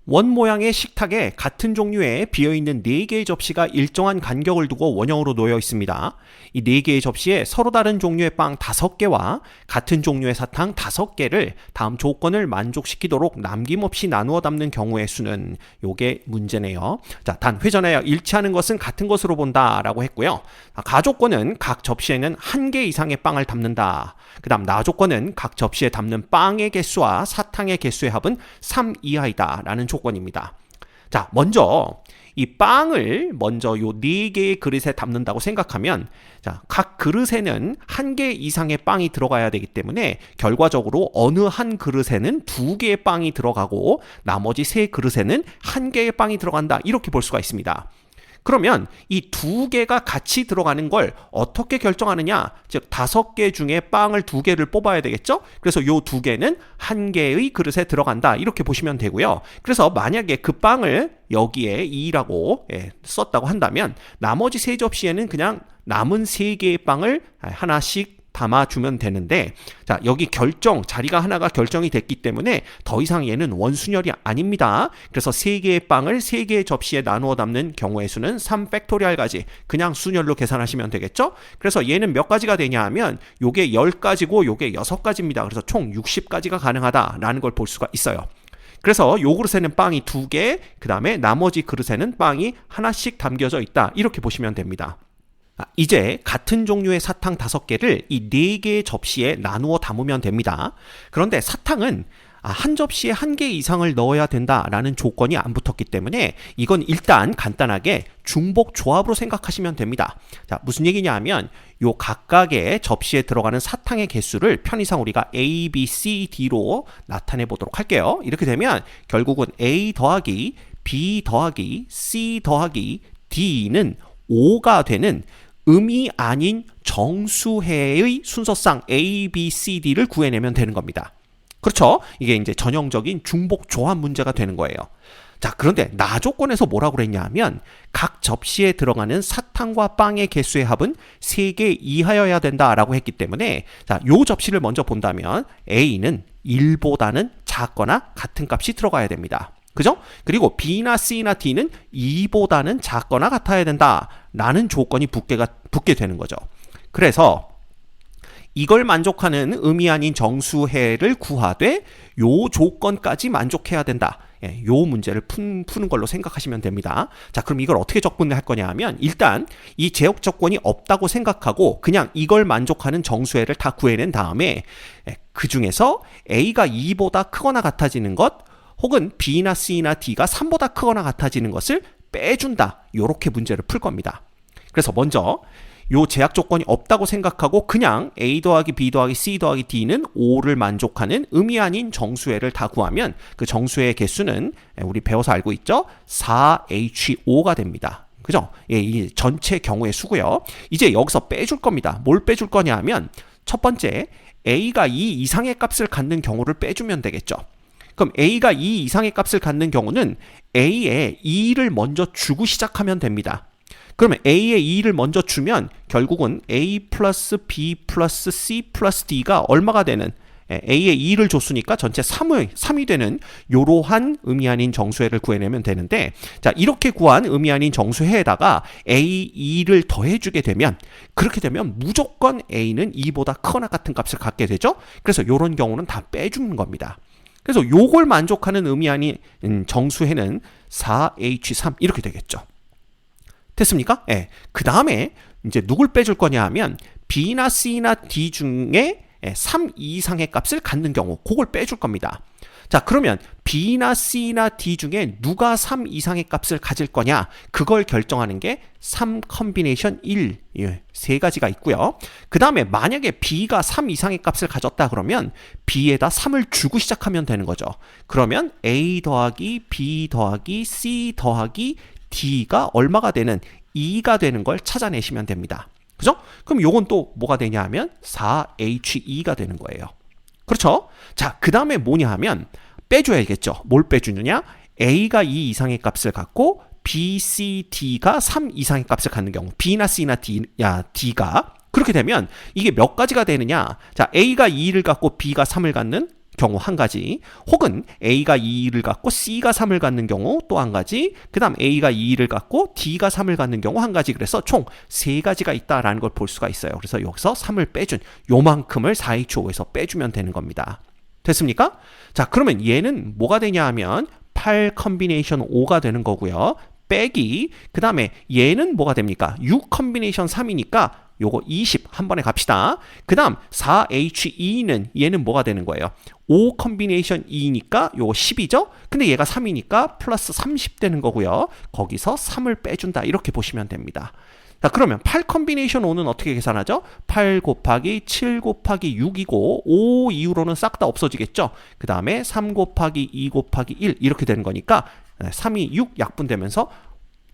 원 모양의 식탁에 같은 종류의 비어있는 4개의 접시가 일정한 간격을 두고 원형으로 놓여 있습니다. 이 4개의 접시에 서로 다른 종류의 빵 5개와 같은 종류의 사탕 5개를 다음 조건을 만족시키도록 남김없이 나누어 담는 경우의 수는 요게 문제네요. 자, 단 회전하여 일치하는 것은 같은 것으로 본다라고 했고요. 가조건은 각 접시에는 1개 이상의 빵을 담는다. 그 다음 나조건은 각 접시에 담는 빵의 개수와 사탕의 개수의 합은 3 이하이다 라는 조건입니다. 자, 먼저 이 빵을 먼저 요 4개의 그릇에 담는다고 생각하면, 자, 각 그릇에는 1개 이상의 빵이 들어가야 되기 때문에 결과적으로 어느 한 그릇에는 2개의 빵이 들어가고 나머지 3그릇에는 1개의 빵이 들어간다, 이렇게 볼 수가 있습니다. 그러면 이 2개가 같이 들어가는 걸 어떻게 결정하느냐? 즉 5개 중에 빵을 2개를 뽑아야 되겠죠? 그래서 요 2개는 1개의 그릇에 들어간다, 이렇게 보시면 되고요. 그래서 만약에 그 빵을 여기에 2라고 썼다고 한다면 나머지 3접시에는 그냥 남은 3개의 빵을 하나씩 담아주면 되는데, 자, 여기 자리가 하나가 결정이 됐기 때문에 더 이상 얘는 원순열이 아닙니다. 그래서 3개의 빵을 3개의 접시에 나누어 담는 경우의 수는 3팩토리알까지 그냥 순열로 계산하시면 되겠죠? 그래서 얘는 몇 가지가 되냐 하면 요게 10가지고 요게 6가지입니다. 그래서 총 60가지가 가능하다라는 걸 볼 수가 있어요. 그래서 요 그릇에는 빵이 2개, 그 다음에 나머지 그릇에는 빵이 하나씩 담겨져 있다, 이렇게 보시면 됩니다. 이제 같은 종류의 사탕 5개를 이 4개의 접시에 나누어 담으면 됩니다. 그런데 사탕은 한 접시에 1개 이상을 넣어야 된다라는 조건이 안 붙었기 때문에 이건 일단 간단하게 중복 조합으로 생각하시면 됩니다. 자, 무슨 얘기냐 하면 요 각각의 접시에 들어가는 사탕의 개수를 편의상 우리가 A, B, C, D로 나타내 보도록 할게요. 이렇게 되면 결국은 A 더하기 B 더하기 C 더하기 D는 5가 되는 음이 아닌 정수해의 순서상 A, B, C, D를 구해내면 되는 겁니다. 그렇죠? 이게 이제 전형적인 중복 조합 문제가 되는 거예요. 자, 그런데 나조건에서 뭐라고 그랬냐 하면 각 접시에 들어가는 사탕과 빵의 개수의 합은 3개 이하여야 된다라고 했기 때문에, 자, 요 접시를 먼저 본다면 A는 1보다는 작거나 같은 값이 들어가야 됩니다. 그죠? 그리고 B나 C나 D는 2보다는 작거나 같아야 된다라는 조건이 붙게 되는 거죠. 그래서 이걸 만족하는 음이 아닌 정수해를 구하되 요 조건까지 만족해야 된다. 요 문제를 푸는 걸로 생각하시면 됩니다. 자, 그럼 이걸 어떻게 적분할 거냐 하면 일단 이 제역 조건이 없다고 생각하고 그냥 이걸 만족하는 정수해를 다 구해낸 다음에 그 중에서 A가 2보다 크거나 같아지는 것, 혹은 B나 C나 D가 3보다 크거나 같아지는 것을 빼준다, 요렇게 문제를 풀 겁니다. 그래서 먼저 요 제약 조건이 없다고 생각하고 그냥 A 더하기 B 더하기 C 더하기 D는 5를 만족하는 음이 아닌 정수해를 다 구하면 그 정수해의 개수는 우리 배워서 알고 있죠? 4H5가 됩니다. 그죠? 이 전체 경우의 수고요. 이제 여기서 빼줄 겁니다. 뭘 빼줄 거냐 하면 첫 번째, A가 2 이상의 값을 갖는 경우를 빼주면 되겠죠. 그럼 A가 2 이상의 값을 갖는 경우는 A에 2를 먼저 주고 시작하면 됩니다. 그러면 A에 2를 먼저 주면 결국은 A 플러스 B 플러스 C 플러스 D가 얼마가 되는, A에 2를 줬으니까 전체 3이 되는 요러한 음이 아닌 정수해를 구해내면 되는데, 자, 이렇게 구한 음이 아닌 정수해에다가 A 2를 더해주게 되면, 그렇게 되면 무조건 A는 2보다 크거나 같은 값을 갖게 되죠. 그래서 요런 경우는 다 빼주는 겁니다. 그래서 요걸 만족하는 음이 아닌 정수해는 4H3 이렇게 되겠죠. 됐습니까? 예. 그 다음에 이제 누굴 빼줄 거냐 하면 B나 C나 D 중에 3 이상의 값을 갖는 경우, 그걸 빼줄 겁니다. 자, 그러면 B나 C나 D 중에 누가 3 이상의 값을 가질 거냐, 그걸 결정하는 게 3 컨비네이션 1, 3가지가 있고요. 그 다음에 만약에 B가 3 이상의 값을 가졌다 그러면 B에다 3을 주고 시작하면 되는 거죠. 그러면 A 더하기 B 더하기 C 더하기 D가 얼마가 되는, 2가 되는 걸 찾아내시면 됩니다. 그죠? 그럼 요건 또 뭐가 되냐 하면 4H2가 되는 거예요. 그렇죠? 자, 그 다음에 뭐냐 하면 빼줘야겠죠. 뭘 빼주느냐? A가 2 이상의 값을 갖고 B, C, D가 3 이상의 값을 갖는 경우, B나 C나 D가 그렇게 되면 이게 몇 가지가 되느냐? 자, A가 2를 갖고 B가 3을 갖는 경우 한 가지, 혹은 A가 2를 갖고 C가 3을 갖는 경우 또 한 가지, 그 다음 A가 2를 갖고 D가 3을 갖는 경우 한 가지, 그래서 총 3가지가 있다라는 걸 볼 수가 있어요. 그래서 여기서 3을 빼준 요만큼을 4H5에서 빼주면 되는 겁니다. 됐습니까? 자, 그러면 얘는 뭐가 되냐 하면 8 컨비네이션 5가 되는 거고요. 빼기, 그 다음에 얘는 뭐가 됩니까? 6 컨비네이션 3이니까 요거 20 한 번에 갑시다. 그 다음 4H2는 얘는 뭐가 되는 거예요? 5 컨비네이션 2니까 요거 10이죠? 근데 얘가 3이니까 플러스 30 되는 거고요. 거기서 3을 빼준다, 이렇게 보시면 됩니다. 자, 그러면 8 컨비네이션 5는 어떻게 계산하죠? 8 곱하기 7 곱하기 6이고 5 이후로는 싹 다 없어지겠죠? 그 다음에 3 곱하기 2 곱하기 1 이렇게 되는 거니까 3이 6 약분되면서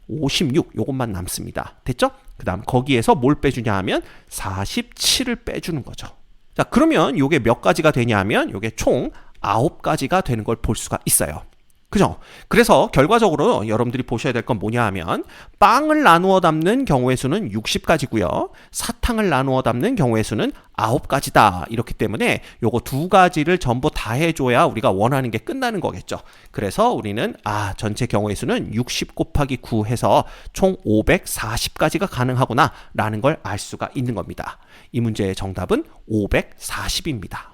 56 요것만 남습니다. 됐죠? 그 다음 거기에서 뭘 빼주냐 하면 47을 빼주는 거죠. 자, 그러면 요게 몇 가지가 되냐 하면 요게 총 9가지가 되는 걸 볼 수가 있어요. 그죠? 그래서 결과적으로 여러분들이 보셔야 될 건 뭐냐 하면 빵을 나누어 담는 경우의 수는 60가지고요. 사탕을 나누어 담는 경우의 수는 9가지다. 이렇기 때문에 요거 2가지를 전부 다 해줘야 우리가 원하는 게 끝나는 거겠죠. 그래서 우리는 전체 경우의 수는 60 곱하기 9 해서 총 540가지가 가능하구나 라는 걸 알 수가 있는 겁니다. 이 문제의 정답은 540입니다.